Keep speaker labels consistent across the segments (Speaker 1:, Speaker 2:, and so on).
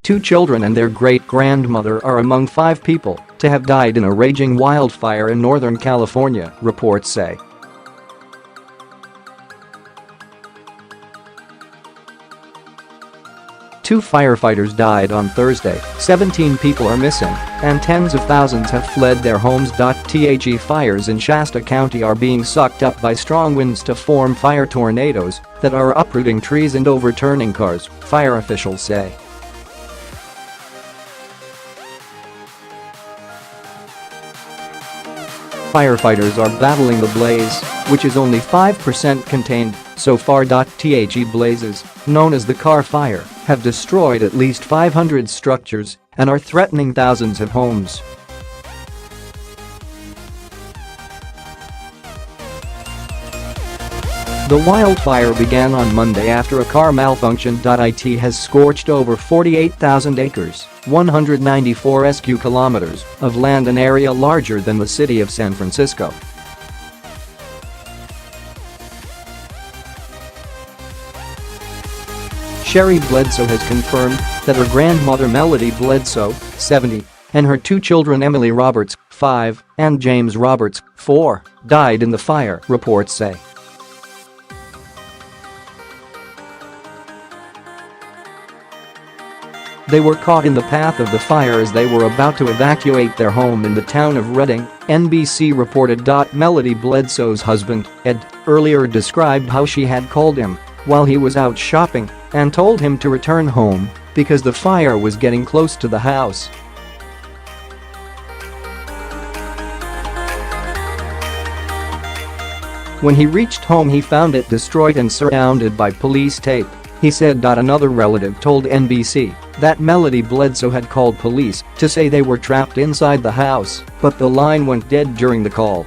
Speaker 1: 2 children and their great-grandmother are among 5 people to have died in a raging wildfire in Northern California, reports say. Two firefighters died on Thursday, 17 people are missing, and tens of thousands have fled their homes.The fires in Shasta County are being sucked up by strong winds to form fire tornadoes that are uprooting trees and overturning cars, fire officials say. Firefighters are battling the blaze, which is only 5% contained so far. The blazes, known as the Carr fire, have destroyed at least 500 structures and are threatening thousands of homes. The wildfire began on Monday after a car malfunctioned.It has scorched over 48,000 acres, 194 sq kilometers, of land, an area larger than the city of San Francisco. Jeremy Bledsoe has confirmed that her grandmother Melody Bledsoe, 70, and her 2 children Emily Roberts, 5, and James Roberts, 4, died in the fire, reports say. They were caught in the path of the fire as they were about to evacuate their home in the town of Redding, NBC reported. Melody Bledsoe's husband, Ed, earlier described how she had called him while he was out shopping and told him to return home because the fire was getting close to the house. When he reached home, he found it destroyed and surrounded by police tape, he said. Another relative told NBC that Melody Bledsoe had called police to say they were trapped inside the house, but the line went dead during the call.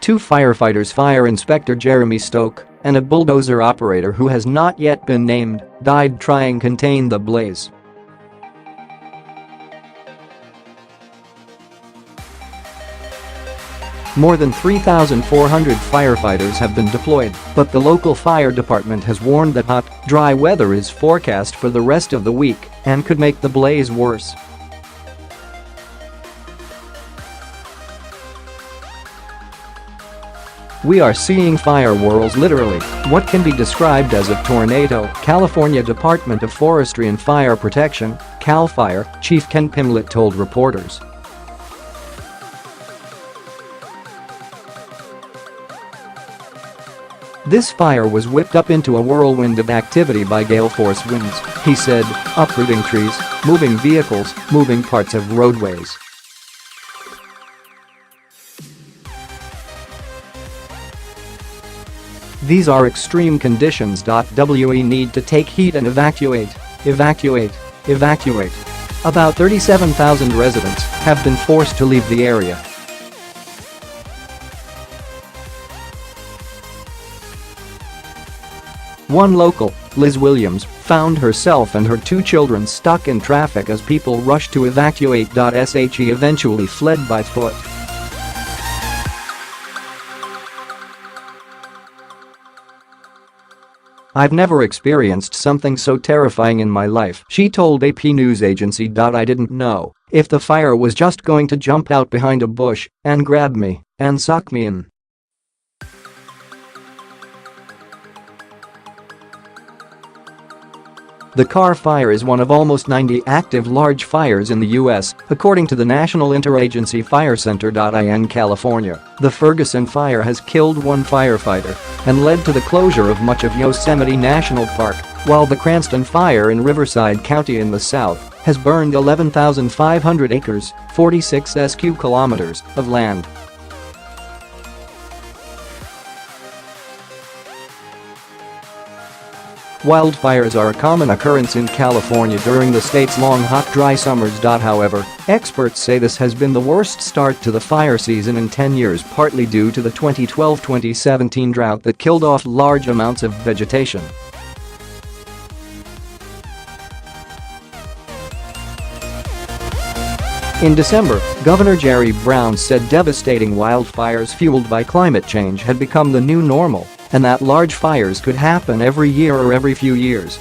Speaker 1: Two firefighters, Fire Inspector Jeremy Stoke and a bulldozer operator who has not yet been named, died trying to contain the blaze. More than 3,400 firefighters have been deployed, but the local fire department has warned that hot, dry weather is forecast for the rest of the week and could make the blaze worse. We are seeing fire whirls, literally, what can be described as a tornado, California Department of Forestry and Fire Protection, CalFire, Chief Ken Pimlott told reporters. This fire was whipped up into a whirlwind of activity by gale-force winds, he said, uprooting trees, moving vehicles, moving parts of roadways. These are extreme conditions. We need to take heat and evacuate. About 37,000 residents have been forced to leave the area. One local, Liz Williams, found herself and her 2 children stuck in traffic as people rushed to evacuate.She eventually fled by foot. I've never experienced something so terrifying in my life, she told AP news agency. I didn't know if the fire was just going to jump out behind a bush and grab me and suck me in. The Carr fire is one of almost 90 active large fires in the U.S., according to the National Interagency Fire Center. In California, the Ferguson fire has killed 1 firefighter and led to the closure of much of Yosemite National Park, while the Cranston fire in Riverside County in the south has burned 11,500 acres, 46 sq kilometers, of land. Wildfires are a common occurrence in California during the state's long hot dry summers. However, experts say this has been the worst start to the fire season in 10 years, partly due to the 2012-2017 drought that killed off large amounts of vegetation. In December, Governor Jerry Brown said devastating wildfires fueled by climate change had become the new normal and that large fires could happen every year or every few years.